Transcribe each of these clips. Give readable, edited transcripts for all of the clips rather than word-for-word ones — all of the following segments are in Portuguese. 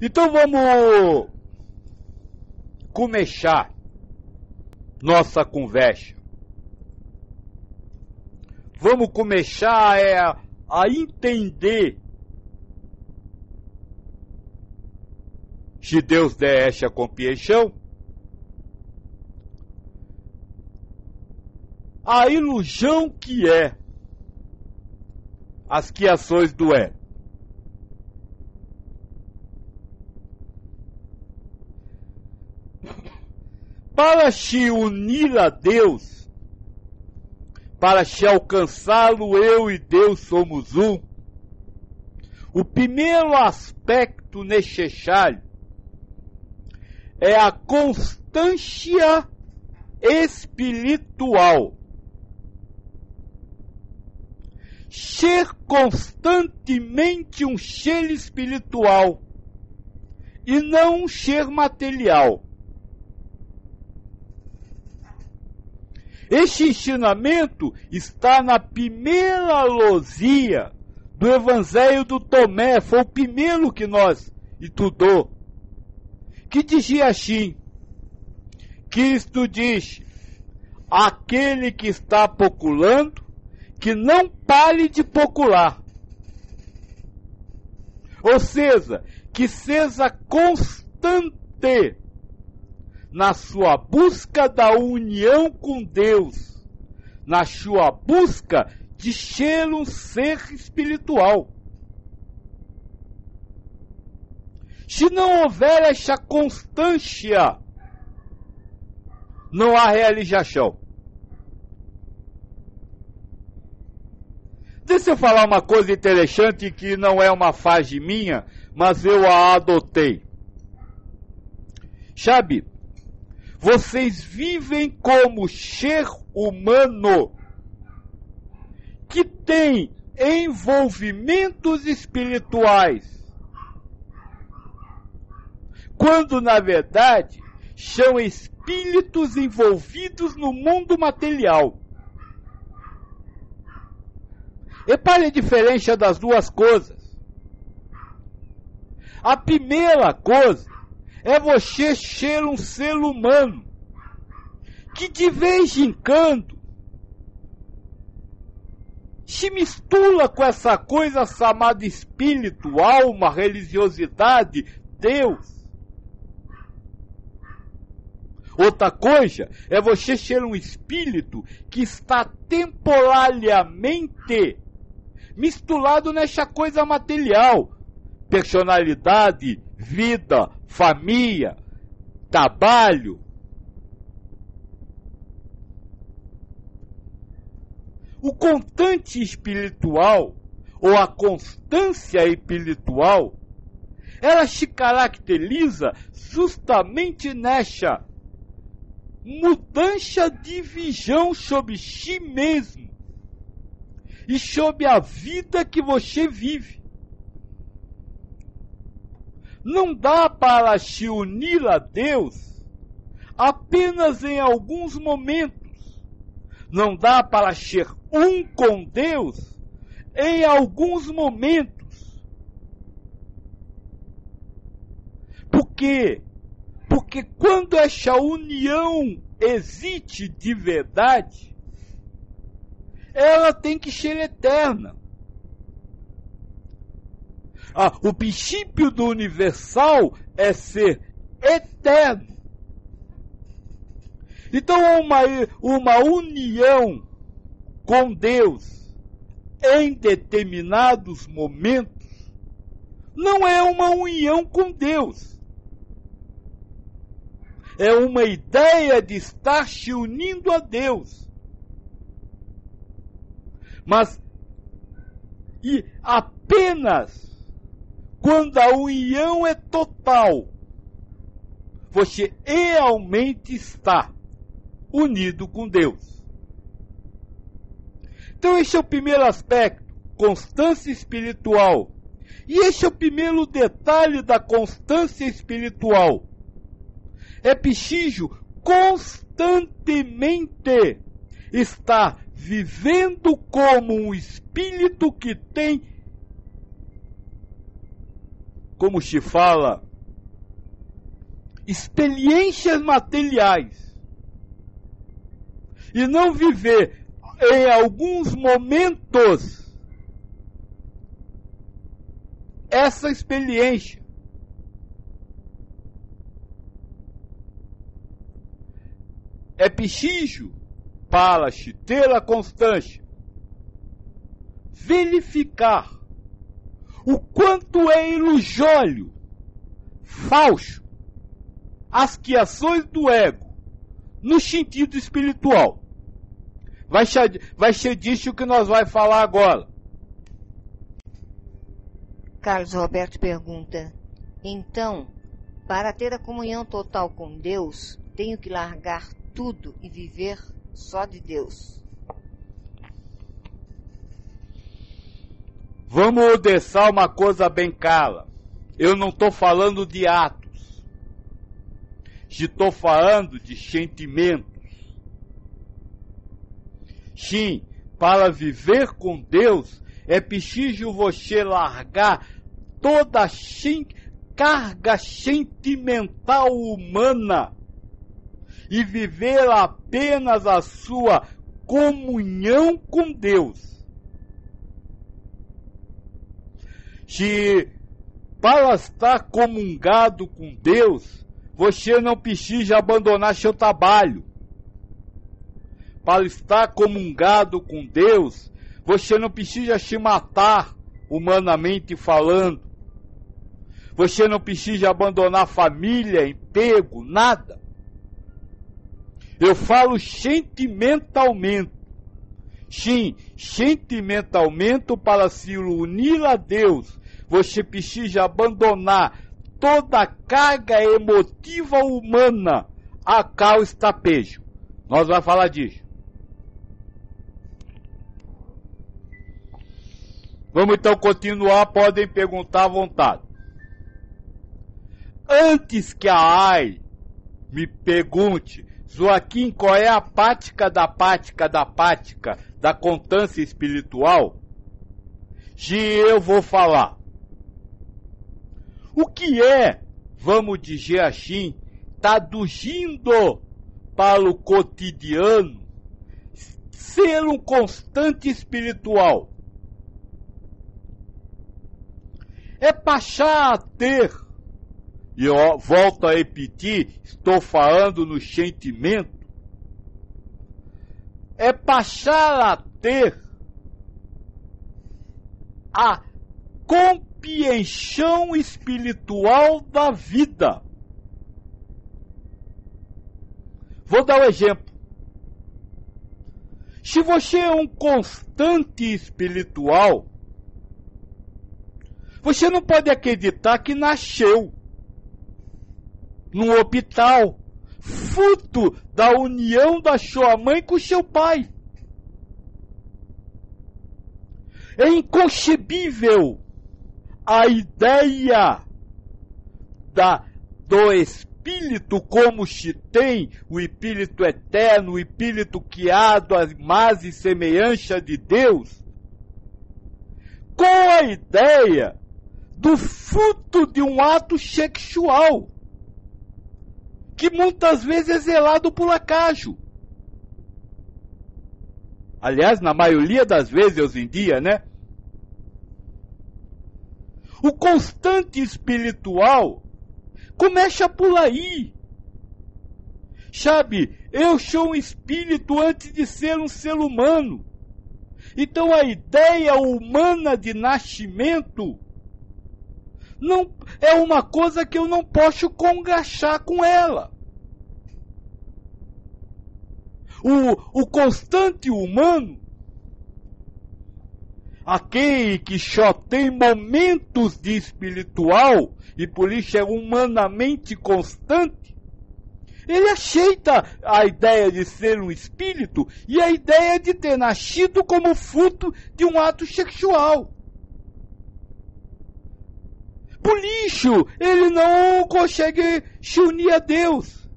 Então vamos começar nossa conversa. Vamos começar a entender, se Deus der essa compreensão, a ilusão que é as criações do é. Para se unir a Deus, para se alcançá-lo, eu e Deus somos um. O primeiro aspecto necessário é a constância espiritual. Ser constantemente um ser espiritual e não um ser material. Este ensinamento está na primeira losia do Evangelho do Tomé, foi o primeiro que nós estudou, que dizia assim: Cristo diz, aquele que está procurando, que não pare de procurar. Ou seja, que seja constante na sua busca da união com Deus, na sua busca de ser um ser espiritual. Se não houver essa constância, não há realização. Deixa eu falar uma coisa interessante que não é uma fase minha, mas eu a adotei. Sabe, vocês vivem como ser humano que tem envolvimentos espirituais, quando na verdade são espíritos envolvidos no mundo material. Repare a diferença das duas coisas. A primeira coisa é você ser um ser humano que de vez em quando se mistura com essa coisa chamada espírito, alma, religiosidade, Deus. Outra coisa é você ser um espírito que está temporariamente misturado nessa coisa material, personalidade, vida, família, trabalho. O constante espiritual, ou a constância espiritual, ela se caracteriza justamente nessa mudança de visão sobre si mesmo e sobre a vida que você vive. Não dá para se unir a Deus apenas em alguns momentos. Não dá para ser um com Deus em alguns momentos. Por quê? Porque quando essa união existe de verdade, ela tem que ser eterna. O princípio do universal é ser eterno. Então, uma união com Deus em determinados momentos não é uma união com Deus. É uma ideia de estar se unindo a Deus. Mas e apenas quando a união é total, você realmente está unido com Deus. Então esse é o primeiro aspecto, constância espiritual. E esse é o primeiro detalhe da constância espiritual. É preciso constantemente estar vivendo como um espírito que tem como se fala, experiências materiais e não viver em alguns momentos essa experiência, é preciso, para se ter a constância, verificar o quanto é ilusório, falso, as criações do ego, no sentido espiritual. Vai ser disso que nós vamos falar agora. Carlos Roberto pergunta: então, para ter a comunhão total com Deus, tenho que largar tudo e viver só de Deus? Vamos deixar uma coisa bem clara. Eu não estou falando de atos. Estou falando de sentimentos. Sim, para viver com Deus, é preciso você largar toda a carga sentimental humana e viver apenas a sua comunhão com Deus. Se para estar comungado com Deus, você não precisa abandonar seu trabalho. Para estar comungado com Deus, você não precisa se matar, humanamente falando. Você não precisa abandonar família, emprego, nada. Eu falo sentimentalmente. Sim, sentimentalmente, para se unir a Deus, você precisa abandonar toda a carga emotiva humana a qual está pejo. Nós vamos falar disso. Vamos então continuar, podem perguntar à vontade. Antes que a AI me pergunte, Joaquim, qual é a prática da constância espiritual? Que eu vou falar. O que é, vamos dizer assim, traduzindo para o cotidiano, ser um constante espiritual? É passar a ter, e eu volto a repetir, estou falando no sentimento, é passar a ter a compreensão espiritual da vida. Vou dar um exemplo. Se você é um constante espiritual, você não pode acreditar que nasceu num hospital, fruto da união da sua mãe com seu pai. É inconcebível a ideia do Espírito como se tem, o Espírito eterno, o Espírito criado à imagem e semelhança de Deus, com a ideia do fruto de um ato sexual, que muitas vezes é zelado por acaso. Aliás, na maioria das vezes, hoje em dia, né? O constante espiritual começa por aí. Sabe, eu sou um espírito antes de ser um ser humano. Então a ideia humana de nascimento não é uma coisa que eu não posso congraxar com ela. O constante humano, aquele que só tem momentos de espiritual e por isso é humanamente constante, ele aceita a ideia de ser um espírito e a ideia de ter nascido como fruto de um ato sexual. Por isso, ele não consegue se unir a Deus.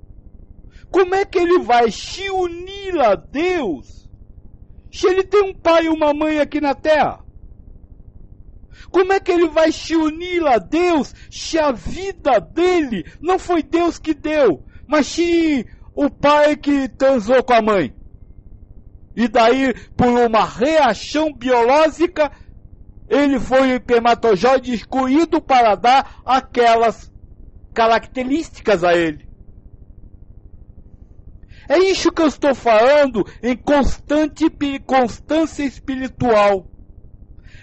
Como é que ele vai se unir a Deus se ele tem um pai e uma mãe aqui na terra? Como é que ele vai se unir a Deus se a vida dele não foi Deus que deu, mas se o pai que transou com a mãe? E daí, por uma reação biológica, ele foi o espermatozoide escolhido para dar aquelas características a ele. É isso que eu estou falando em constância espiritual.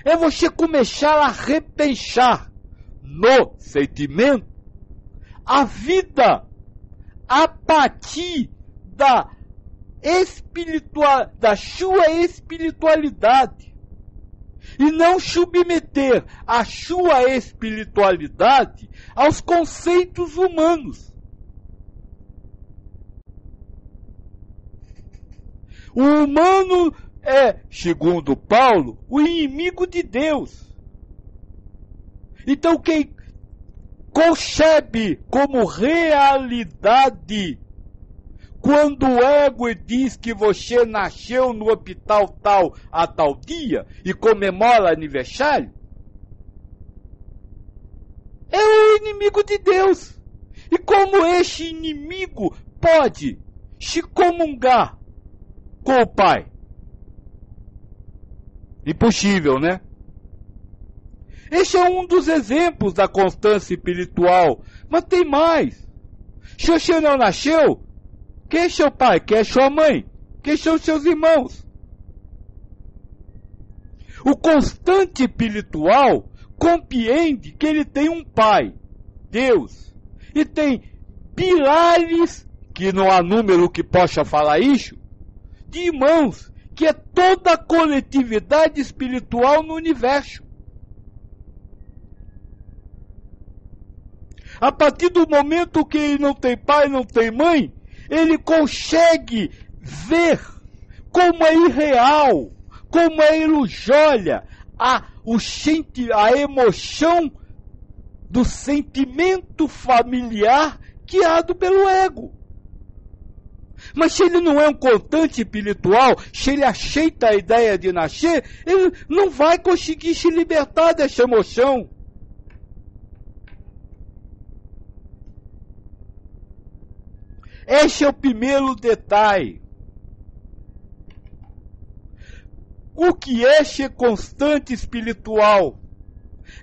É você começar a repensar no sentimento a vida a partir da sua espiritualidade. E não submeter a sua espiritualidade aos conceitos humanos. O humano é, segundo Paulo, o inimigo de Deus. Então quem concebe como realidade, quando o ego diz que você nasceu no hospital tal a tal dia e comemora aniversário, é o inimigo de Deus. E como este inimigo pode se comungar com o Pai? Impossível, né? Este é um dos exemplos da constância espiritual. Mas tem mais. Se você não nasceu, quem é seu pai? Quem é sua mãe? Quem são seus irmãos? O constante espiritual compreende que ele tem um pai, Deus, e tem pilares, que não há número que possa falar isso, de irmãos, que é toda a coletividade espiritual no universo. A partir do momento que ele não tem pai, não tem mãe, ele consegue ver como é irreal, como é ilusória a emoção do sentimento familiar guiado pelo ego. Mas se ele não é um constante espiritual, se ele aceita a ideia de nascer, ele não vai conseguir se libertar dessa emoção. Este é o primeiro detalhe. O que é ser constante espiritual?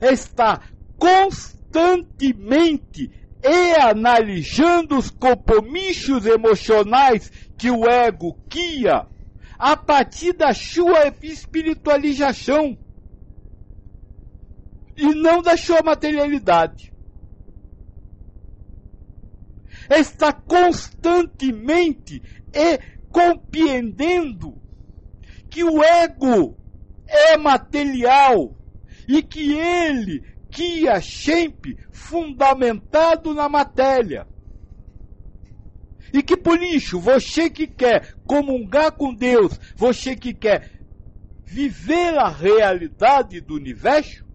É estar constantemente analisando os compromissos emocionais que o ego cria a partir da sua espiritualização e não da sua materialidade. Está constantemente compreendendo que o ego é material e que ele cria sempre fundamentado na matéria. E que por isso, você que quer comungar com Deus, você que quer viver a realidade do universo,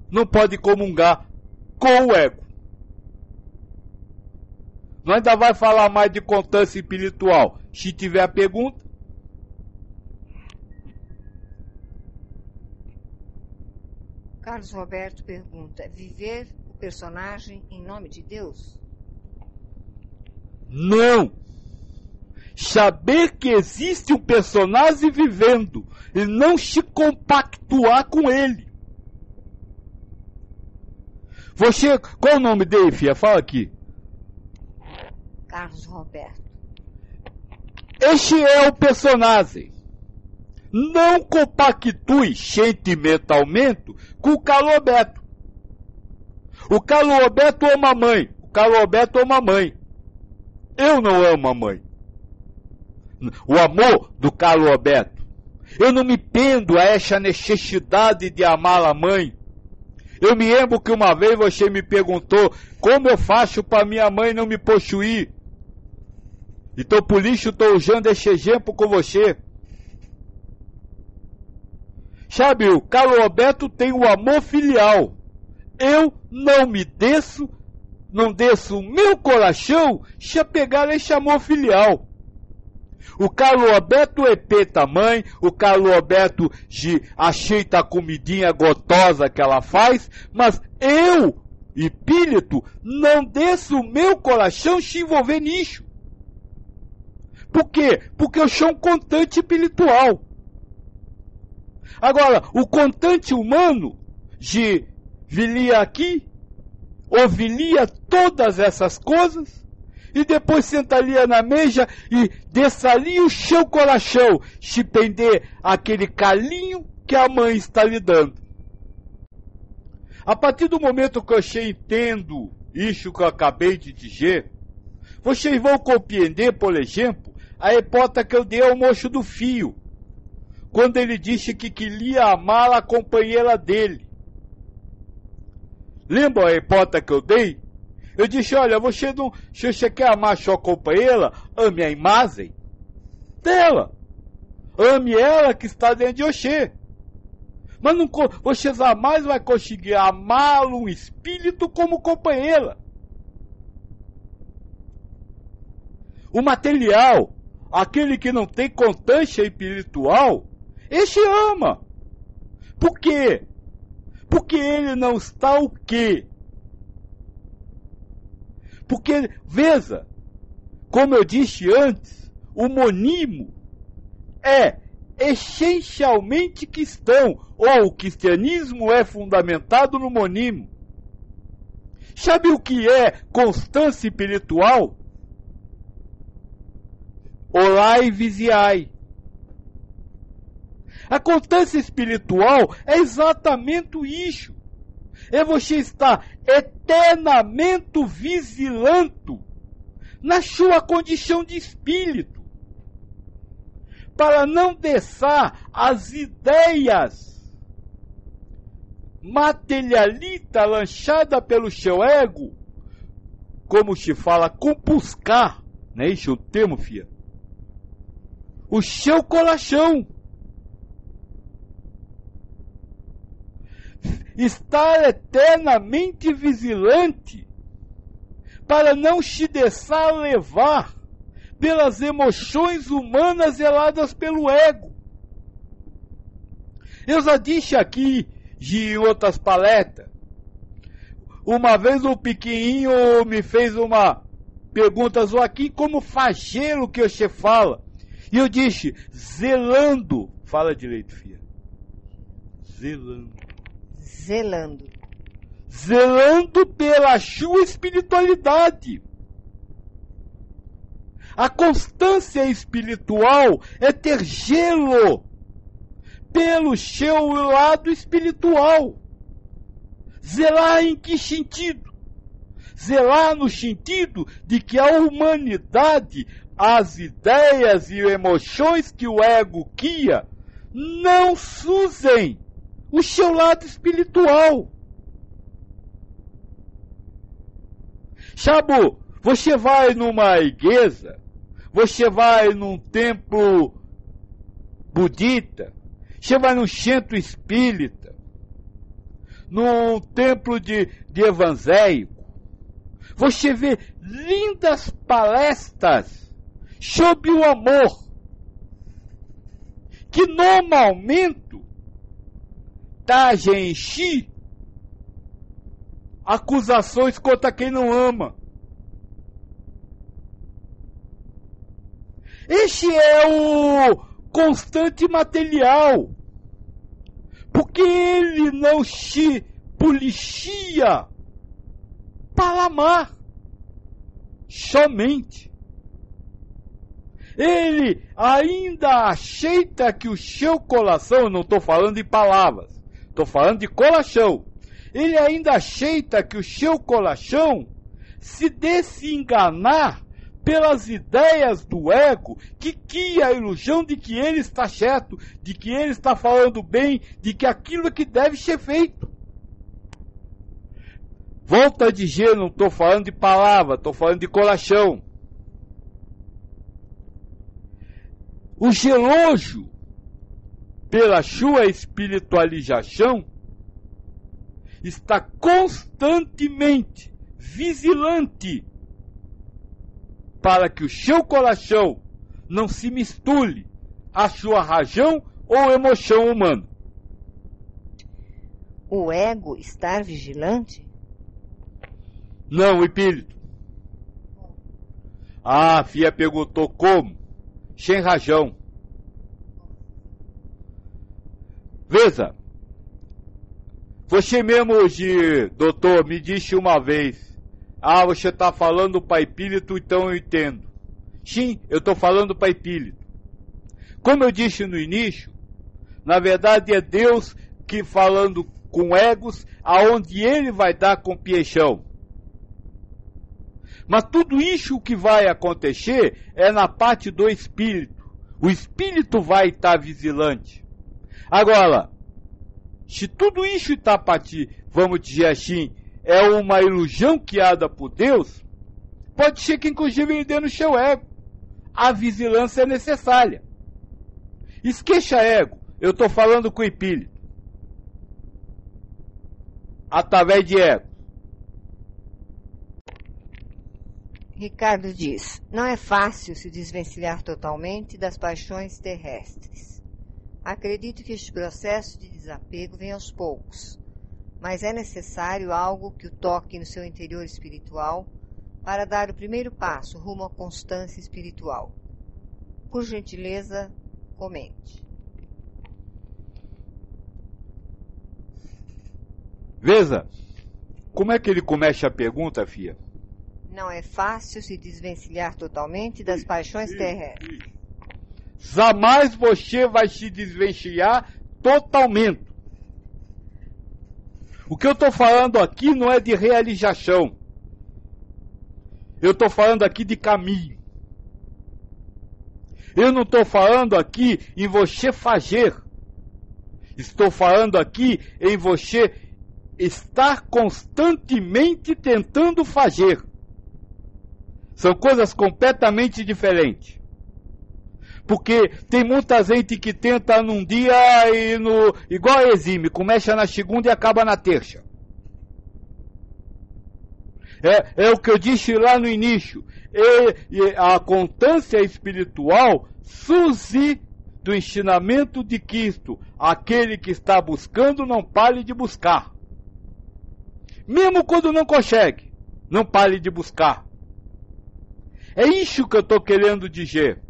não pode comungar com o ego. Nós ainda vai falar mais de constância espiritual. Se tiver pergunta. Carlos Roberto pergunta: viver o personagem em nome de Deus? Não. Saber que existe um personagem vivendo e não se compactuar com ele. Você, qual é o nome dele, filha? Fala aqui. Carlos Roberto. Este é o personagem. Não compactue sentimentalmente com o Carlos Roberto. O Carlos Roberto ama a mãe. O Carlos Roberto ama a mãe. Eu não amo a mãe. O amor do Carlos Roberto. Eu não me prendo a essa necessidade de amar a mãe. Eu me lembro que uma vez você me perguntou como eu faço para minha mãe não me possuir. Então por isso estou usando esse exemplo com você. Sabe, o Carlos Roberto tem o amor filial. Eu não desço o meu coração se apegar a esse amor filial. O Carlos Alberto é pé também, o Carlos Alberto aceita a comidinha gostosa que ela faz, mas eu, espírito, não desço o meu coração se envolver nisso. Por quê? Porque eu sou um contante espiritual. Agora, o contante humano, viria aqui, ouviria todas essas coisas, e depois sentaria na mesa e desçaria o seu coração, se pender aquele calinho que a mãe está lhe dando. A partir do momento que eu entendo isso que eu acabei de dizer, vocês vão compreender, por exemplo, a hipótese que eu dei ao moço do fio, quando ele disse que queria amar a companheira dele. Lembra a hipótese que eu dei? Eu disse, olha, se você quer amar sua companheira, ame a imagem dela. Ame ela que está dentro de você. Mas não, você jamais vai conseguir amar um espírito como companheira. O material, aquele que não tem constância espiritual, esse ama. Por quê? Porque ele não está o quê? Porque, veja, como eu disse antes, o monismo é essencialmente cristão, ou o cristianismo é fundamentado no monismo. Sabe o que é constância espiritual? Orai e vigiai. A constância espiritual é exatamente isso. É você estar eternamente vigilante na sua condição de espírito, para não deixar as ideias materialistas lançadas pelo seu ego, como se fala, compuscar, não é isso o termo, filha? O seu coração. Estar eternamente vigilante para não se deixar levar pelas emoções humanas geradas pelo ego. Eu já disse aqui em outras palestras, uma vez o pequenininho me fez uma pergunta, Joaquim, como fazer o que você fala? E eu disse, zelando, fala direito, filha, zelando pela sua espiritualidade. A constância espiritual é ter zelo pelo seu lado espiritual. Zelar em que sentido? Zelar no sentido de que a humanidade, as ideias e emoções que o ego cria, não suzem o seu lado espiritual. Sabe, você vai numa igreja, você vai num templo budista, você vai num centro espírita, num templo de evangélico, você vê lindas palestras sobre o amor, que normalmente trazem em si acusações contra quem não ama. Este é o constante material, porque ele não se policia para amar somente. Ele ainda aceita que o seu coração, eu não estou falando de palavras, estou falando de coração, ele ainda aceita que o seu coração se deixe enganar pelas ideias do ego, que cria a ilusão de que ele está certo, de que ele está falando bem, de que aquilo que deve ser feito. Volto a dizer, não estou falando de palavra, estou falando de coração. O geloso pela sua espiritualização está constantemente vigilante para que o seu coração não se misture a sua razão ou emoção humana. O ego estar vigilante? Não, Hipólito. Ah, a filha perguntou como? Sem razão. Veja, você mesmo hoje, doutor, me disse uma vez, você está falando para Hipólito, então eu entendo. Sim, eu estou falando para Hipólito. Como eu disse no início, na verdade é Deus que falando com egos, aonde ele vai dar compreensão. Mas tudo isso que vai acontecer é na parte do espírito. O espírito vai estar vigilante. Agora, se tudo isso está para ti, vamos dizer assim, é uma ilusão criada por Deus, pode ser que inclusive ele dê no seu ego. A vigilância é necessária. Esqueça ego, eu estou falando com o espírito. Através de ego. Ricardo diz, não é fácil se desvencilhar totalmente das paixões terrestres. Acredito que este processo de desapego vem aos poucos, mas é necessário algo que o toque no seu interior espiritual para dar o primeiro passo rumo à constância espiritual. Por gentileza, comente. Veja, como é que ele começa a pergunta, filha? Não é fácil se desvencilhar totalmente das paixões terrestres. Jamais você vai se desvencilhar totalmente. O que eu estou falando aqui não é de realização. Eu estou falando aqui de caminho. Eu não estou falando aqui em você fazer. Estou falando aqui em você estar constantemente tentando fazer. São coisas completamente diferentes. Porque tem muita gente que tenta num dia e igual a exime, começa na segunda e acaba na terça. É o que eu disse lá no início. E a constância espiritual surge do ensinamento de Cristo. Aquele que está buscando, não pare de buscar. Mesmo quando não consegue, não pare de buscar. É isso que eu estou querendo dizer.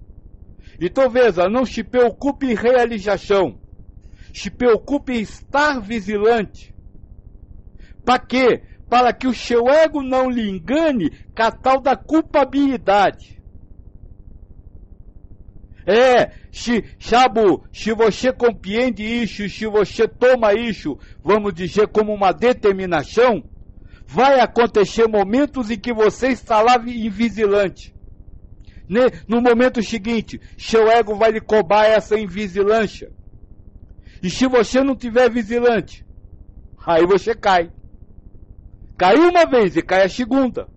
Então veja, não se preocupe em realização. Se preocupe em estar vigilante. Para quê? Para que o seu ego não lhe engane com a tal da culpabilidade. Se você compreende isso, se você toma isso, vamos dizer, como uma determinação, vai acontecer momentos em que você está lá invigilante. No momento seguinte, seu ego vai lhe cobrar essa invigilância. E se você não tiver vigilante, aí você cai. Caiu uma vez e cai a segunda.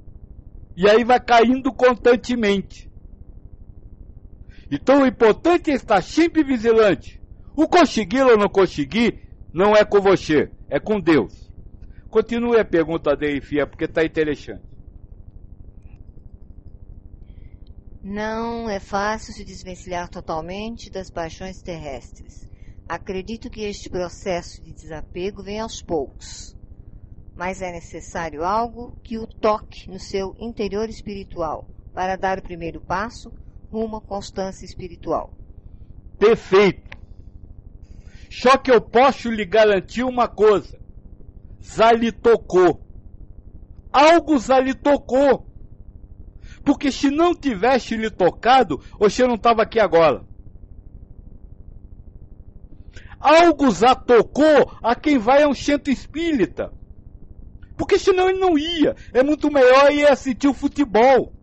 E aí vai caindo constantemente. Então o importante é estar sempre vigilante. O conseguir ou não conseguir não é com você, é com Deus. Continue a pergunta dele, filha, porque está interessante. Não é fácil se desvencilhar totalmente das paixões terrestres. Acredito que este processo de desapego vem aos poucos, mas é necessário algo que o toque no seu interior espiritual para dar o primeiro passo rumo à constância espiritual. Perfeito. Só que eu posso lhe garantir uma coisa. Já lhe tocou. Algo já lhe tocou. Porque se não tivesse lhe tocado, você não estava aqui agora. Algo já tocou a quem vai a um centro espírita. Porque senão ele não ia. É muito melhor ir assistir o futebol.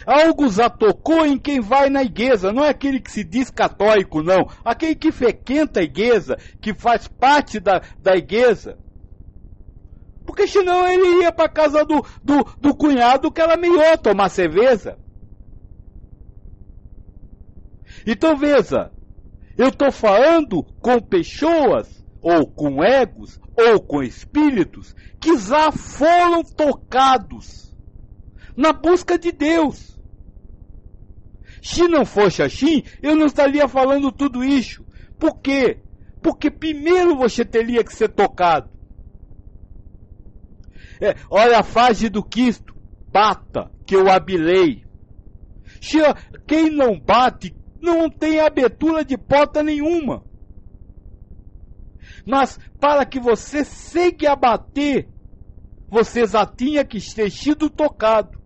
Algo já tocou em quem vai na igreja. Não é aquele que se diz católico, não. Aquele que frequenta a igreja, que faz parte da igreja. Porque senão ele ia para casa do cunhado que era melhor tomar cerveja. Então veja, eu estou falando com pessoas, ou com egos, ou com espíritos, que já foram tocados na busca de Deus. Se não fosse assim, eu não estaria falando tudo isso. Por quê? Porque primeiro você teria que ser tocado. Olha a fase do Cristo. Bata, que eu abilei. Quem não bate, não tem abertura de porta nenhuma. Mas para que você segue a bater, você já tinha que ter sido tocado.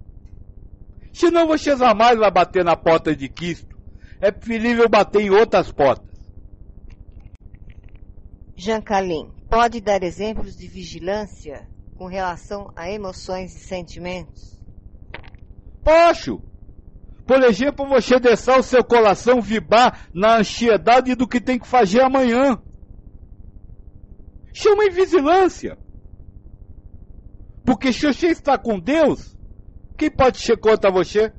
Senão você jamais vai bater na porta de Cristo. É preferível bater em outras portas. Jean Calim, pode dar exemplos de vigilância com relação a emoções e sentimentos? Posso. Por exemplo, você deixar o seu coração vibrar na ansiedade do que tem que fazer amanhã. Chama em vigilância. Porque se você está com Deus, quem pode ser contra você?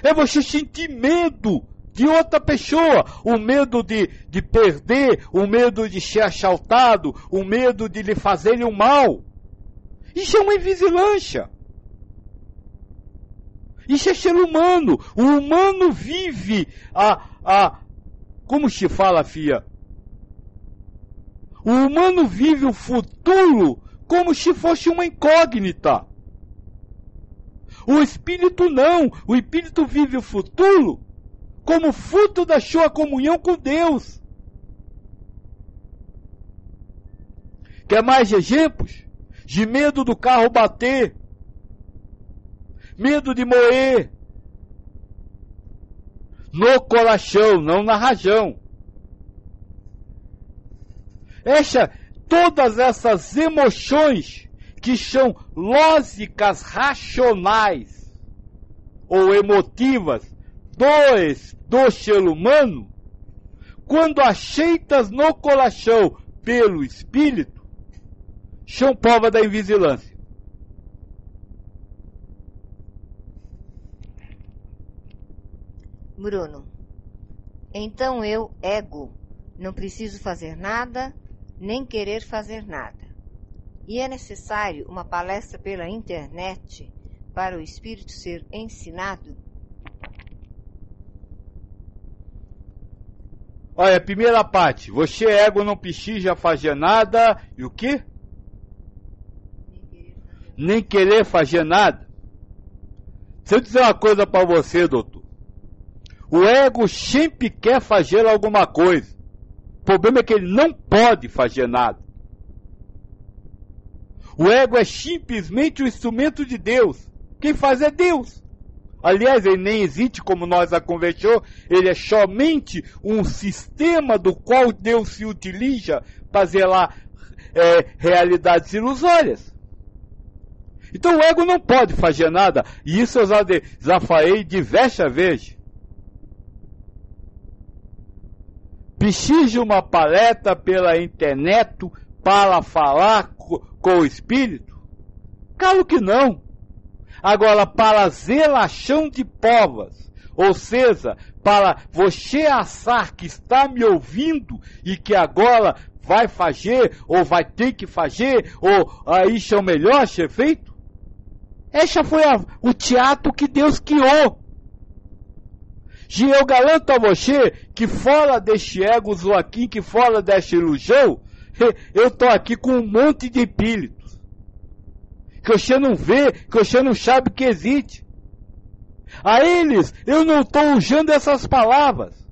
É você sentir medo de outra pessoa. O medo de perder, o medo de ser assaltado, o medo de lhe fazerem um mal. Isso é uma invigilância. Isso é ser humano. O humano vive como se fala, filha? O humano vive o futuro como se fosse uma incógnita. O espírito não. O espírito vive o futuro como fruto da sua comunhão com Deus. Quer mais exemplos? De medo do carro bater. Medo de morrer. No coração, não na rajão. Todas essas emoções que são lógicas racionais ou emotivas do ser humano, quando aceitas no coração pelo Espírito, são prova da invigilância. Bruno, então eu, ego, não preciso fazer nada, nem querer fazer nada. E é necessário uma palestra pela internet para o espírito ser ensinado? Olha, primeira parte, você ego não precisa fazer nada, e o quê? Nem querer fazer nada. Se eu dizer uma coisa para você, doutor, o ego sempre quer fazer alguma coisa. O problema é que ele não pode fazer nada. O ego é simplesmente o instrumento de Deus. Quem faz é Deus. Aliás, ele nem existe, como nós já conversou. Ele é somente um sistema do qual Deus se utiliza para zelar realidades ilusórias. Então o ego não pode fazer nada. E isso eu já falei diversas vezes. Precisa uma palestra pela internet para falar com o espírito? Claro que não. Agora, para zelação de provas, ou seja, para você achar que está me ouvindo e que agora vai fazer, ou vai ter que fazer, ou isso é o melhor ser feito, esse foi o teatro que Deus criou. E eu garanto a você que fora deste ego Joaquim, que fora desta ilusão, eu estou aqui com um monte de espíritos. Que você não vê, que você não sabe que existe. A eles, eu não estou usando essas palavras.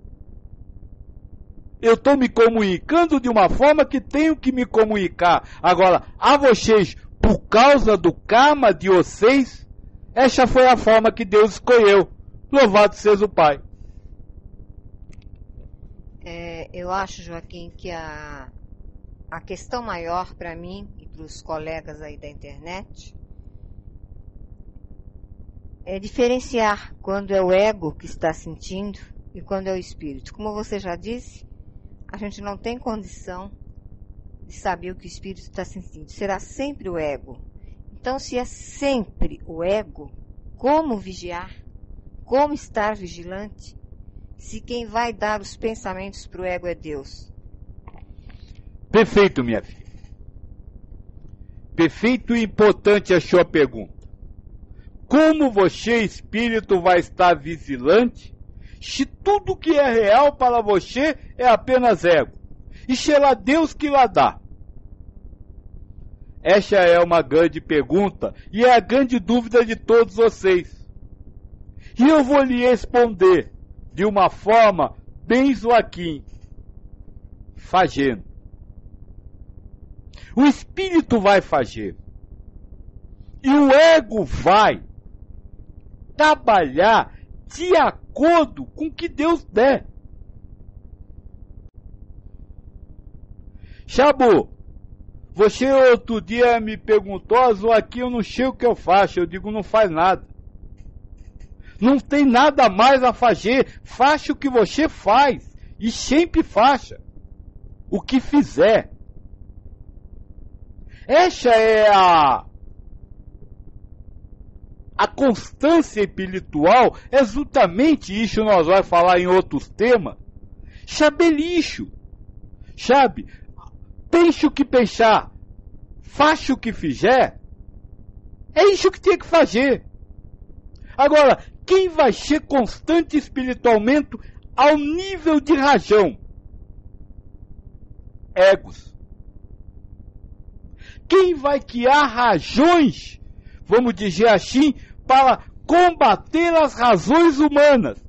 Eu estou me comunicando de uma forma que tenho que me comunicar. Agora, a vocês, por causa do karma de vocês, essa foi a forma que Deus escolheu. Louvado seja o Pai. Eu acho, Joaquim, que a questão maior para mim e para os colegas aí da internet é diferenciar quando é o ego que está sentindo e quando é o espírito. Como você já disse, a gente não tem condição de saber o que o espírito está sentindo. Será sempre o ego. Então, se é sempre o ego, como vigiar? Como estar vigilante? Se quem vai dar os pensamentos para o ego é Deus. Perfeito, minha filha. Perfeito e importante a sua pergunta. Como você, espírito, vai estar vigilante se tudo que é real para você é apenas ego? E será Deus que lá dá? Esta é uma grande pergunta e é a grande dúvida de todos vocês. E eu vou lhe responder de uma forma bem Joaquim, fazendo. O espírito vai fazer. E o ego vai trabalhar de acordo com o que Deus der. Chabu, você outro dia me perguntou, Joaquim, eu não sei o que eu faço. Eu digo, não faz nada. Não tem nada mais a fazer. Faça o que você faz. E sempre faça o que fizer. Essa é a constância espiritual. É justamente isso que nós vamos falar em outros temas. Saber lixo. Sabe? Pense o que pensar. Faça o que fizer. É isso que tem que fazer. Agora, quem vai ser constante espiritualmente ao nível de rajão? Egos. Quem vai criar rajões, vamos dizer assim, para combater as razões humanas?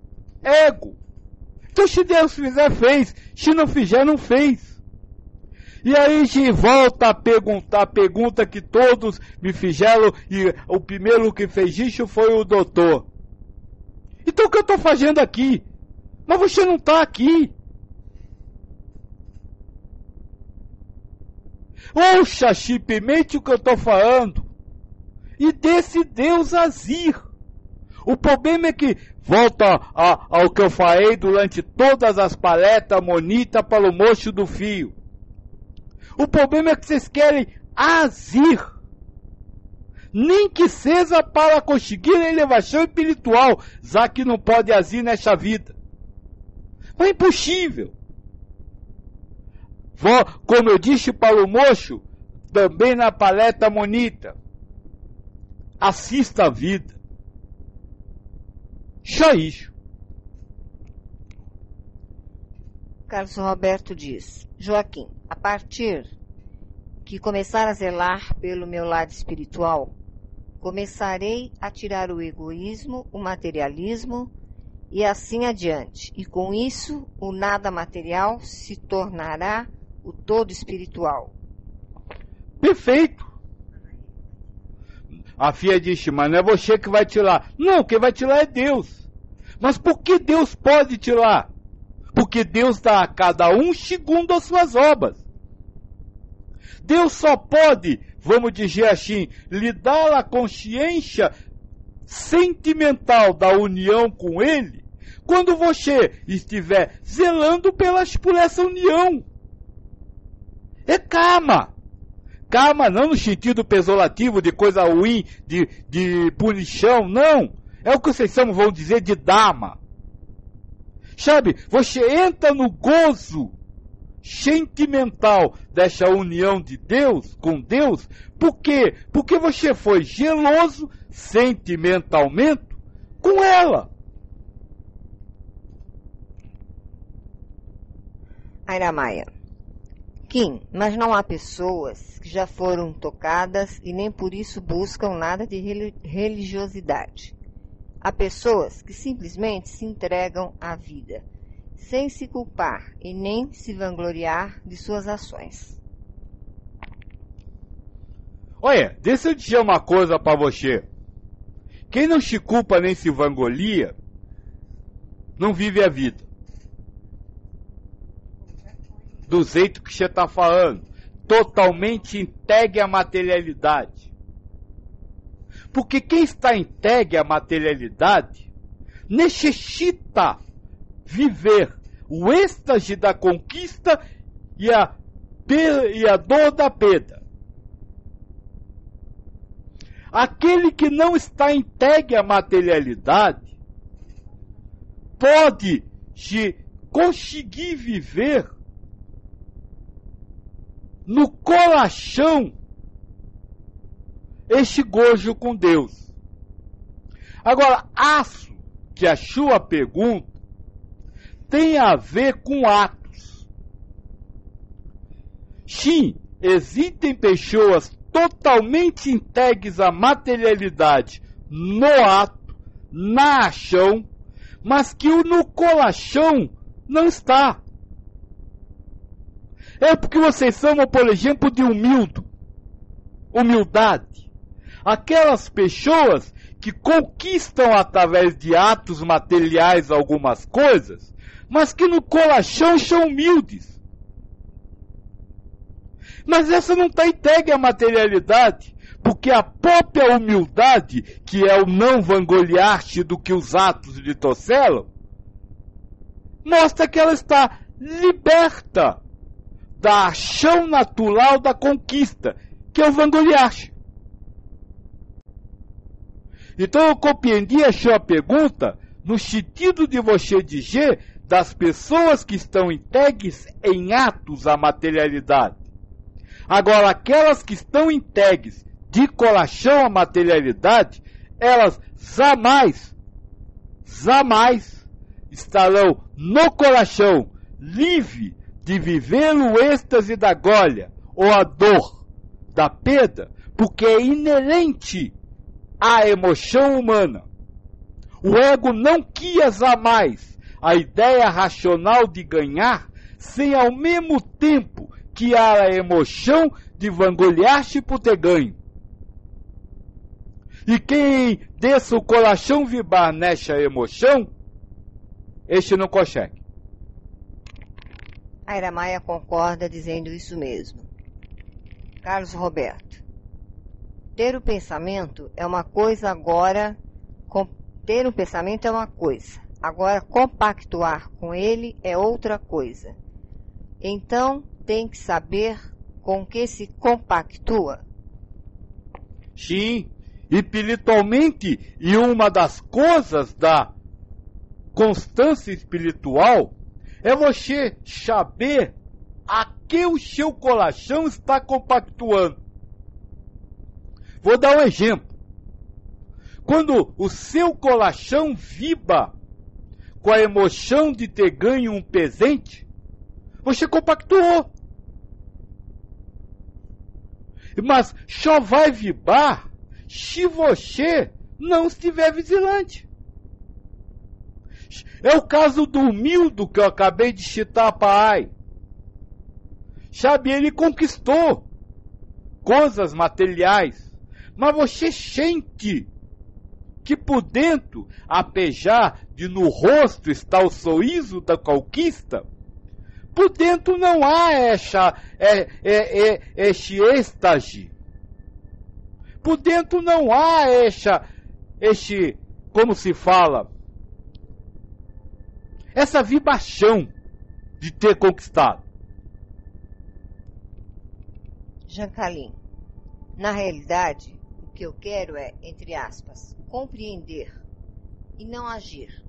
Ego. Então, se Deus fizer, fez. Se não fizer, não fez. E aí a gente volta a perguntar a pergunta que todos me fizeram, e o primeiro que fez isso foi o doutor. Então o que eu estou fazendo aqui? Mas você não está aqui. Ouça simplesmente o que eu estou falando. E desse Deus agir. O problema é que, volta ao que eu falei durante todas as palestras, monita para o mocho do fio. O problema é que vocês querem agir. Nem que seja para conseguir a elevação espiritual, já que não pode agir nessa vida. Mas é impossível. Como eu disse para o moço, também na palestra monita, assista a vida. Só isso. Carlos Roberto diz: Joaquim, a partir que começar a zelar pelo meu lado espiritual, começarei a tirar o egoísmo, o materialismo e assim adiante. E com isso, o nada material se tornará o todo espiritual. Perfeito. A filha disse, mas não é você que vai tirar. Não, quem vai tirar é Deus. Mas por que Deus pode tirar? Porque Deus dá a cada um segundo as suas obras. Deus só pode, vamos dizer assim, lhe dar a consciência sentimental da união com Ele, quando você estiver zelando por essa união. É karma. Karma não no sentido pejorativo de coisa ruim, de punição, não. É o que vocês vão dizer de dharma. Sabe, você entra no gozo sentimental dessa união de Deus, com Deus, por quê? Porque você foi geloso sentimentalmente com ela. Aira Maia. Kim, mas não há pessoas que já foram tocadas e nem por isso buscam nada de religiosidade. Há pessoas que simplesmente se entregam à vida, sem se culpar e nem se vangloriar de suas ações. Olha, deixa eu dizer uma coisa para você. Quem não se culpa nem se vangloria, não vive a vida. Do jeito que você está falando, totalmente entregue à materialidade. Porque quem está entregue à materialidade necessita viver o êxtase da conquista e a dor da perda. Aquele que não está entregue à materialidade pode conseguir viver no coração este gozo com Deus. Agora, aço, que a sua pergunta, tem a ver com atos. Sim, existem pessoas totalmente entregues à materialidade no ato, na ação, mas que no coração não está. É porque vocês são, por exemplo, de humildade. Aquelas pessoas que conquistam através de atos materiais algumas coisas, mas que no coração são humildes. Mas essa não está entregue à materialidade, porque a própria humildade, que é o não vangloriar-se do que os atos lhe trouxeram, mostra que ela está liberta da ação natural da conquista, que é o vangloriar-se. Então eu compreendi a sua pergunta no sentido de você dizer das pessoas que estão entregues em atos à materialidade. Agora, aquelas que estão entregues de coração à materialidade, elas jamais estarão no coração livre de viver o êxtase da glória ou a dor da perda, porque é inerente à emoção humana. O ego não quis jamais a ideia racional de ganhar, sem ao mesmo tempo que há a emoção de vangloriar-se por ter ganho. E quem deixa o coração vibrar nessa emoção, este não consegue. A Iramaia concorda dizendo isso mesmo. Carlos Roberto. Ter o pensamento é uma coisa agora. Ter um pensamento é uma coisa. Agora, compactuar com ele é outra coisa. Então, tem que saber com que se compactua. Sim, espiritualmente, e uma das coisas da constância espiritual é você saber a que o seu coração está compactuando. Vou dar um exemplo. Quando o seu coração vibra com a emoção de ter ganho um presente, você compactuou. Mas só vai vibrar se você não estiver vigilante. É o caso do humilde que eu acabei de citar, pai. Sabe, ele conquistou coisas materiais, mas você sente que por dentro, apesar de no rosto estar o sorriso da conquista, por dentro não há esse êxtase. Por dentro não há como se fala, essa vibração de ter conquistado. Jancalim. Na realidade, o que eu quero é, entre aspas, compreender e não agir,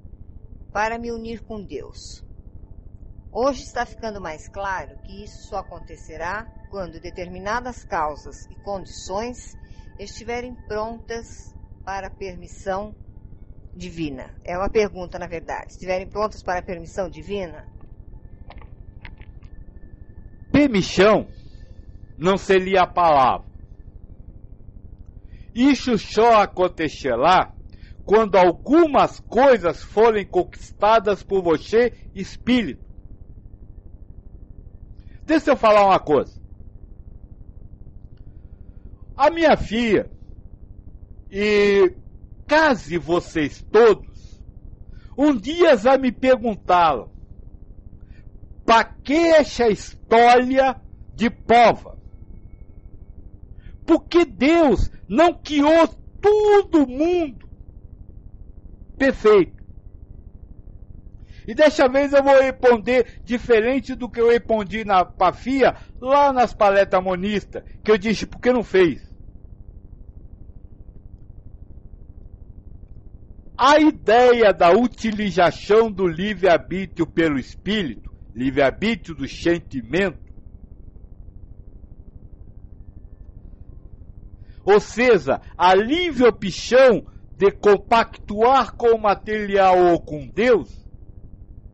para me unir com Deus. Hoje está ficando mais claro que isso só acontecerá quando determinadas causas e condições estiverem prontas para a permissão divina. É uma pergunta, na verdade. Estiverem prontas para a permissão divina? Permissão não seria a palavra. Isso só acontecerá quando algumas coisas forem conquistadas por você, espírito. Deixa eu falar uma coisa. A minha filha, e quase vocês todos, um dia já me perguntaram, para que essa história de prova? Porque Deus não criou todo mundo perfeito. E dessa vez eu vou responder diferente do que eu respondi na Pafia, lá nas paletas monistas, que eu disse, por que não fez? A ideia da utilização do livre-arbítrio pelo espírito, livre-arbítrio do sentimento, ou seja, a livre opção de compactuar com o material ou com Deus,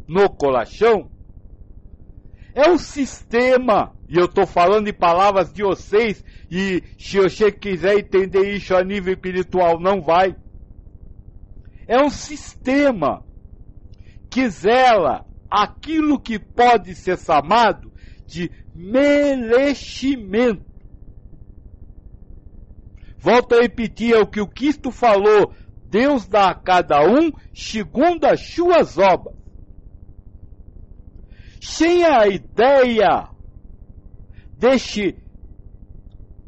no colachão, é um sistema, e eu estou falando em palavras de vocês, e se você quiser entender isso a nível espiritual, não vai. É um sistema que zela aquilo que pode ser chamado de merecimento. Volto a repetir, é o que o Cristo falou, Deus dá a cada um segundo as suas obras. Sem a ideia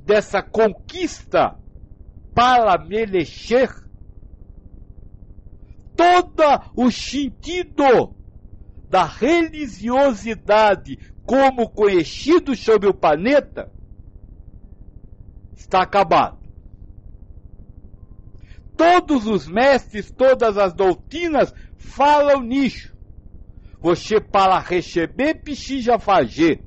dessa conquista para merecer, todo o sentido da religiosidade como conhecido sobre o planeta está acabado. Todos os mestres, todas as doutrinas falam nisso. Você para receber precisa fazer.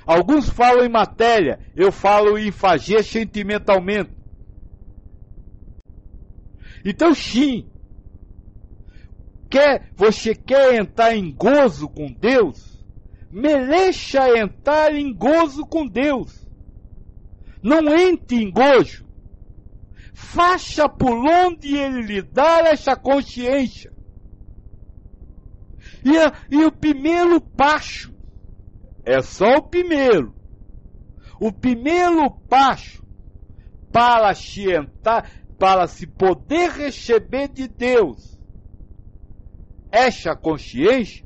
Alguns falam em matéria, eu falo em fazer sentimentalmente. Então sim, você quer entrar em gozo com Deus? Mereça entrar em gozo com Deus. Não entre em gozo. Faça por onde Ele lhe dá essa consciência. E o primeiro passo, é só o primeiro. O primeiro passo para se entrar, para se poder receber de Deus essa consciência,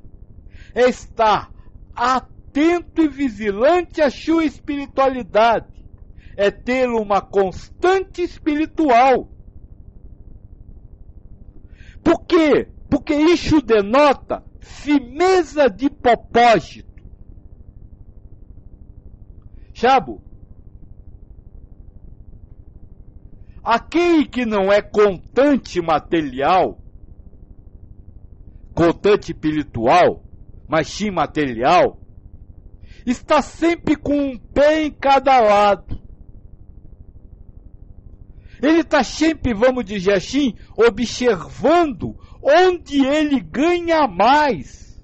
é estar atento e vigilante à sua espiritualidade. É ter uma constante espiritual. Por quê? Porque isso denota firmeza de propósito. Sabe? Aquele que não é contante material, contante espiritual, mas sim material, está sempre com um pé em cada lado. Ele está sempre, vamos dizer assim, observando onde ele ganha mais,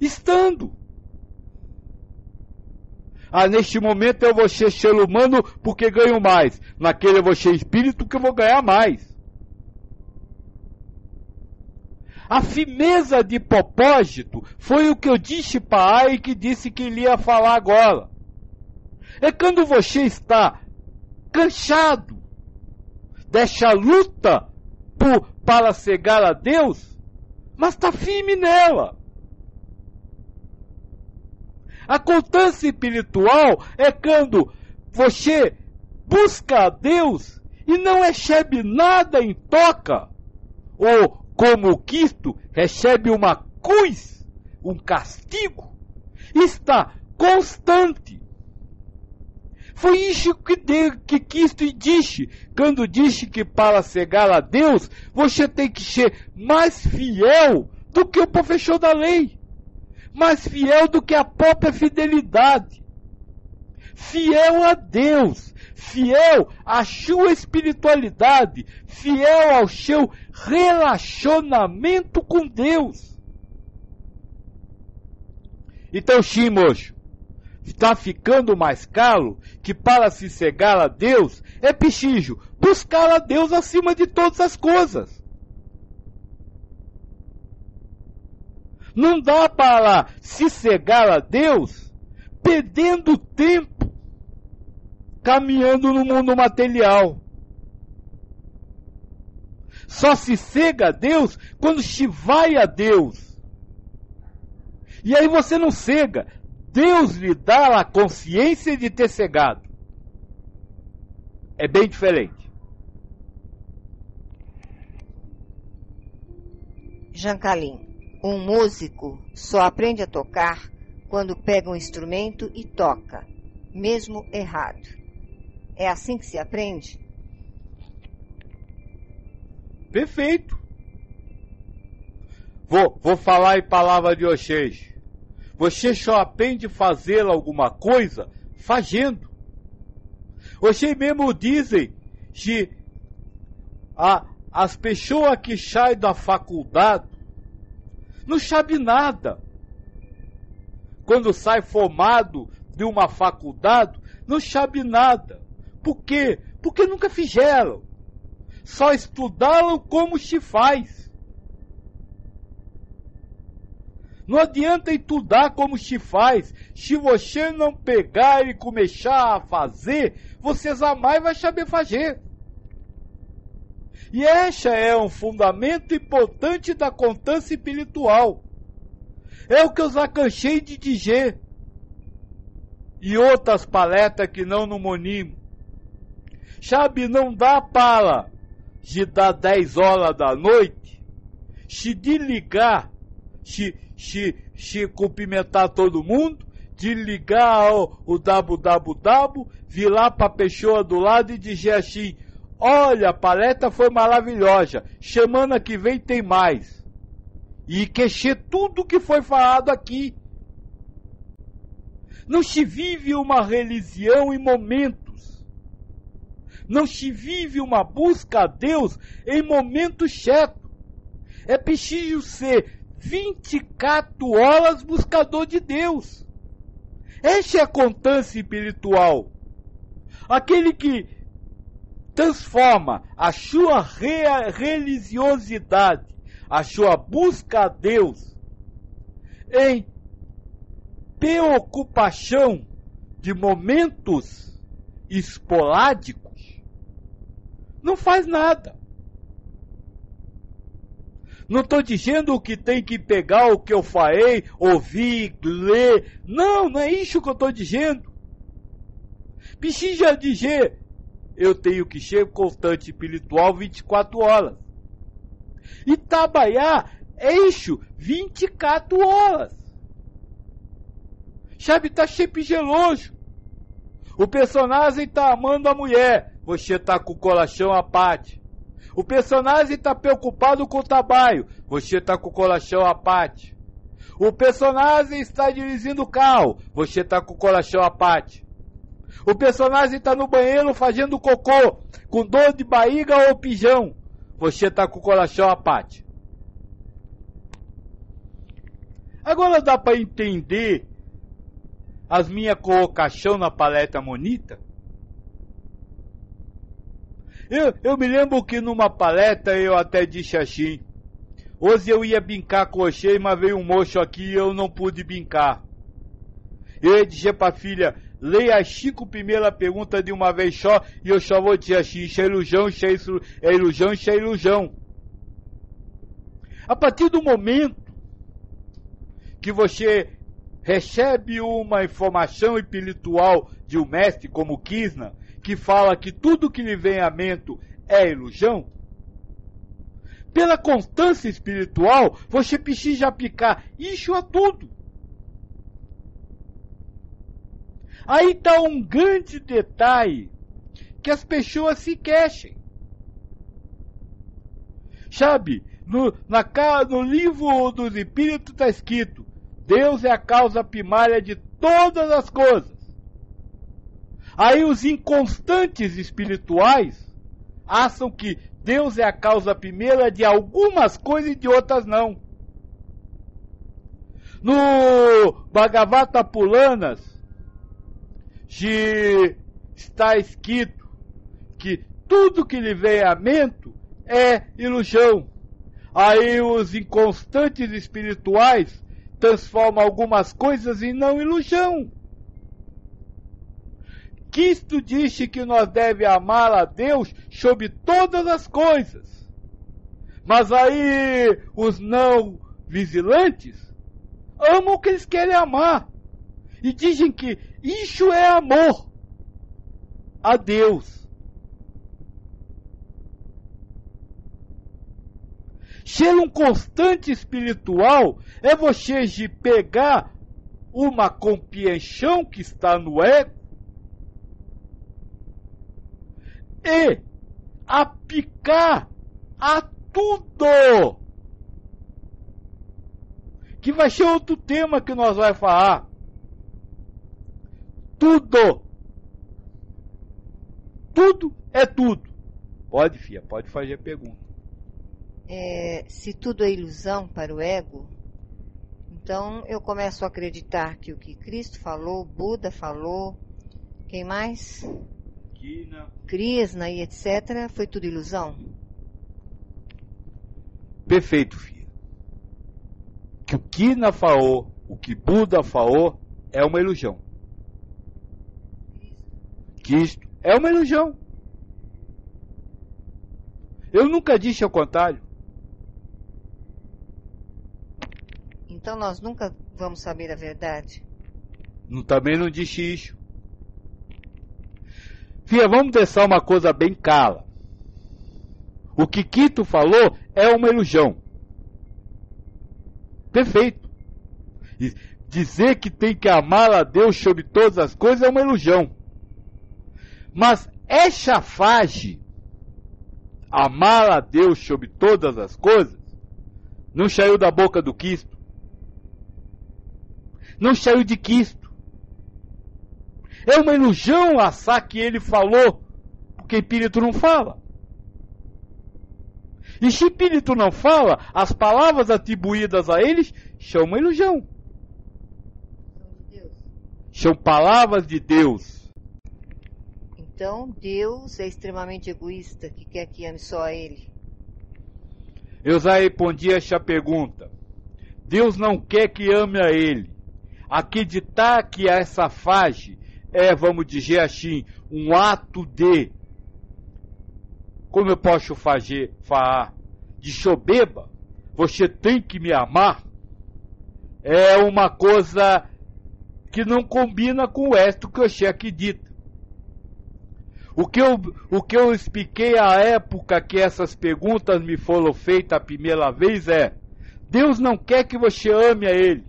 estando. Neste momento eu vou ser ser humano porque ganho mais. Naquele eu vou ser espírito que eu vou ganhar mais. A firmeza de propósito foi o que eu disse para Ai, que disse que ele ia falar agora. É quando você está cansado dessa luta para chegar a Deus, mas está firme nela. A constância espiritual é quando você busca a Deus e não recebe nada em troca, ou como o Cristo recebe uma cruz, um castigo, está constante. Foi isso que Cristo disse, quando disse que para chegar a Deus, você tem que ser mais fiel do que o professor da lei. Mais fiel do que a própria fidelidade. Fiel a Deus, fiel à sua espiritualidade, fiel ao seu relacionamento com Deus. Então, sim, moço, está ficando mais claro que para se chegar a Deus é preciso buscar a Deus acima de todas as coisas. Não dá para se cegar a Deus perdendo tempo caminhando no mundo material. Só se cega a Deus quando se vai a Deus. E aí você não cega. Deus lhe dá a consciência de ter cegado. É bem diferente. Jancalim. Um músico só aprende a tocar quando pega um instrumento e toca, mesmo errado. É assim que se aprende? Perfeito. Vou falar em palavra de vocês. Você só aprende a fazer alguma coisa fazendo. Vocês mesmo dizem que as pessoas que saem da faculdade não sabem nada. Quando sai formado de uma faculdade, não sabe nada. Por quê? Porque nunca fizeram. Só estudaram como se faz. Não adianta estudar como se faz. Se você não pegar e começar a fazer, você jamais vai saber fazer. E esse é um fundamento importante da constância espiritual. É o que eu já cansei de dizer. E outras palestras que não no monimo. Sabe, não dá para de dar 10 horas da noite, se desligar, se cumprimentar todo mundo, desligar o www, virar para a pessoa do lado e dizer assim: olha, a palestra foi maravilhosa, semana que vem tem mais. E queixer tudo que foi falado aqui. Não se vive uma religião em momentos. Não se vive uma busca a Deus em momentos certos. É preciso ser 24 horas buscador de Deus. Essa é a constância espiritual. Aquele que transforma a sua religiosidade, a sua busca a Deus, em preocupação de momentos esporádicos, não faz nada. Não estou dizendo que tem que pegar o que eu falei, ouvir, ler. Não, não é isso que eu estou dizendo. Precisa dizer, eu tenho que ser constante espiritual 24 horas. E trabalhar é isso, 24 horas. Sabe, está sempre geloso. O personagem está amando a mulher, você está com o coração à parte. O personagem está preocupado com o trabalho, você está com o coração à parte. O personagem está dirigindo o carro, você está com o coração à parte. O personagem está no banheiro fazendo cocô, com dor de barriga ou pijão, você está com o coração à parte. Agora dá para entender as minhas colocações na palestra monita? Eu me lembro que numa palestra eu até disse assim: hoje eu ia brincar com você, mas veio um moço aqui e eu não pude brincar. Eu ia dizer para a filha: leia as 5 primeiras perguntas de uma vez só, e eu só vou dizer assim: isso é ilusão, isso é ilusão, isso é ilusão. A partir do momento que você recebe uma informação espiritual de um mestre como Krishna, que fala que tudo que lhe vem à mente é ilusão, pela constância espiritual, você precisa aplicar isso a tudo. Aí está um grande detalhe que as pessoas se queixam. Sabe, no livro dos Espíritos está escrito: Deus é a causa primária de todas as coisas. Aí os inconstantes espirituais acham que Deus é a causa primeira de algumas coisas e de outras não. No Bhagavata Puranas está escrito que tudo que lhe vem à mente é ilusão. Aí os inconstantes espirituais transformam algumas coisas em não ilusão. Cristo disse que nós devemos amar a Deus sobre todas as coisas. Mas aí os não vigilantes amam o que eles querem amar. E dizem que isso é amor a Deus. Ser um constante espiritual é você de pegar uma compreensão que está no ego e aplicar a tudo. Que vai ser outro tema que nós vamos falar. Tudo. Tudo é tudo. Pode, filha, pode fazer a pergunta. Se tudo é ilusão para o ego, então eu começo a acreditar que o que Cristo falou, Buda falou, quem mais? Krishna e etc., foi tudo ilusão? Perfeito, filha. Que o Krishna falou, o que Buda falou, é uma ilusão. Cristo é uma ilusão. Eu nunca disse ao contrário. Então nós nunca vamos saber a verdade? Também não disse isso. Filha, vamos deixar uma coisa bem clara. O que Quito falou é uma ilusão. Perfeito. E dizer que tem que amar a Deus sobre todas as coisas é uma ilusão. Mas essa fase, amar a Deus sobre todas as coisas, não saiu da boca do Cristo. Não saiu de Cristo. É uma ilusão achar que ele falou, porque Espírito não fala. E se Espírito não fala, as palavras atribuídas a eles são uma ilusão. São palavras de Deus. Então, Deus é extremamente egoísta, que quer que ame só a Ele. Eu já respondi essa pergunta. Deus não quer que ame a Ele. Acreditar que essa fase é, vamos dizer assim, um ato de, como eu posso falar, de soberba, você tem que me amar, é uma coisa que não combina com o resto que você acredita. O que eu expliquei à época que essas perguntas me foram feitas a primeira vez é: Deus não quer que você ame a Ele,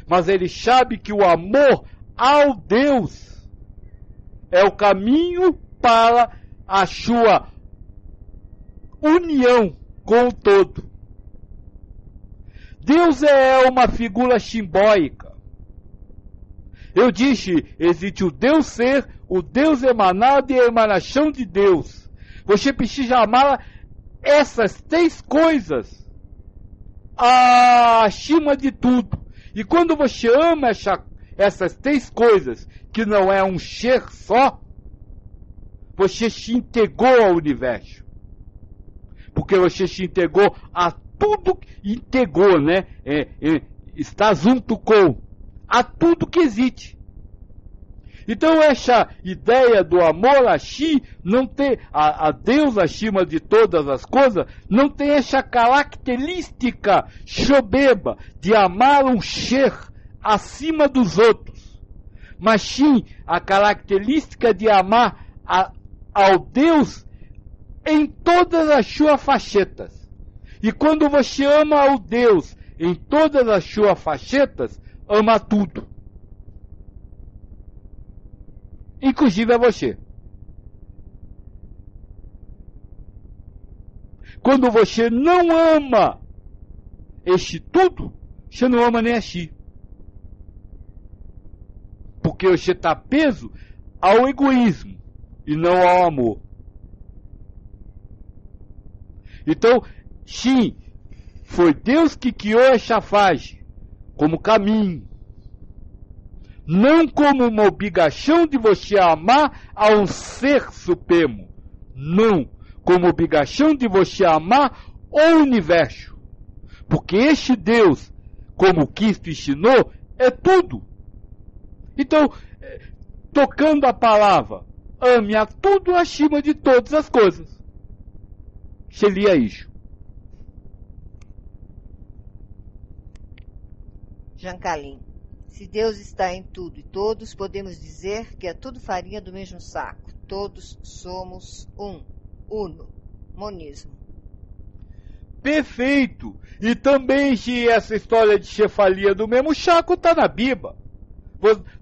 mas Ele sabe que o amor ao Deus é o caminho para a sua união com o todo. Deus é uma figura simbólica. Eu disse, existe o Deus ser, o Deus emanado e a emanação de Deus. Você precisa amar essas três coisas acima de tudo. E quando você ama essas três coisas, que não é um ser só, você se integrou ao universo. Porque você se integrou a tudo, integrou, né? Está junto com a tudo que existe. Então essa ideia do amor não tem a Deus acima de todas as coisas, não tem essa característica soberba de amar um ser acima dos outros, mas sim a característica de amar ao Deus em todas as suas facetas. E quando você ama ao Deus em todas as suas facetas, ama tudo. Inclusive a você. Quando você não ama este tudo, você não ama nem a si. Porque você está preso ao egoísmo e não ao amor. Então, sim, foi Deus que criou essa fase como caminho, não como uma obrigação de você amar a um ser supremo, não, como obrigação de você amar o universo, porque este Deus, como Cristo ensinou, é tudo. Então, tocando a palavra, ame a tudo acima de todas as coisas. Seria isso. Jancalim, se Deus está em tudo e todos, podemos dizer que é tudo farinha do mesmo saco. Todos somos uno, monismo. Perfeito! E também se essa história de cefalia do mesmo saco está na Bíblia.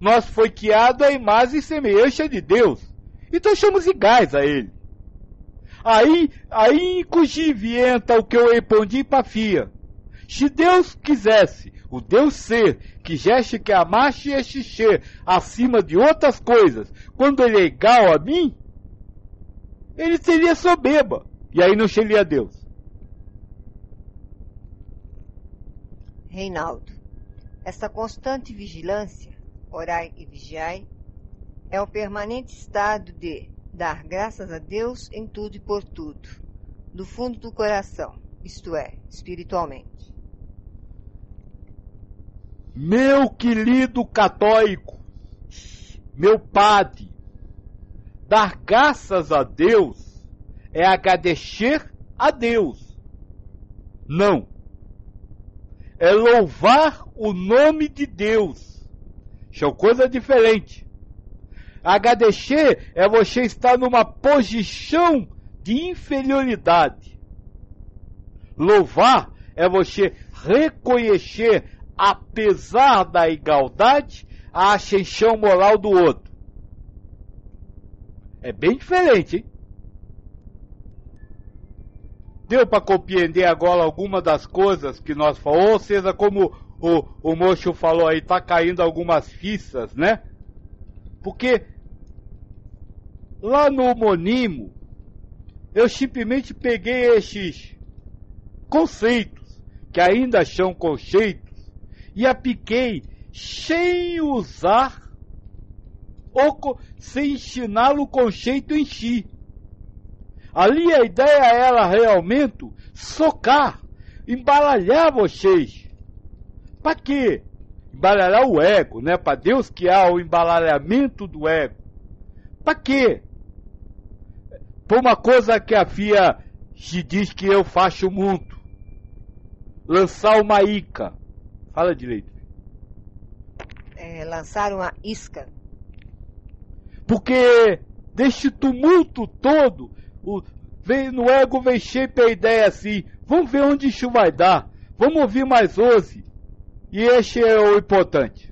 Nós foi criado a imagem e semelhança de Deus. Então somos iguais a Ele. Aí inclusive entra o que eu respondi para a filha. Se Deus quisesse, o Deus ser, quisesse que amasse este ser acima de outras coisas, quando ele é igual a mim, ele seria soberba. E aí não seria Deus. Reinaldo, esta constante vigilância, orai e vigiai, é o permanente estado de dar graças a Deus em tudo e por tudo, do fundo do coração, isto é, espiritualmente. Meu querido católico, meu padre, dar graças a Deus é agradecer a Deus. Não. É louvar o nome de Deus. Isso é coisa diferente. Agradecer é você estar numa posição de inferioridade. Louvar é você reconhecer, apesar da igualdade, a ascensão moral do outro. É bem diferente, hein? Deu para compreender agora alguma das coisas que nós falamos, ou seja, como o moço falou aí, tá caindo algumas fichas, né? Porque lá no homônimo, eu simplesmente peguei esses conceitos, que ainda são conceitos, e apliquei sem usar, ou sem ensinar o conceito em si. Ali a ideia era realmente socar, embaralhar vocês. Para quê? Embaralhar o ego, né? Para Deus que há o embaralhamento do ego. Para quê? Por uma coisa que a FIA se diz que eu faço muito. Lançar uma isca. Fala direito. Lançar uma isca. Porque deste tumulto todo, no ego vem sempre a ideia assim, vamos ver onde isso vai dar, vamos ouvir mais 11. E este é o importante.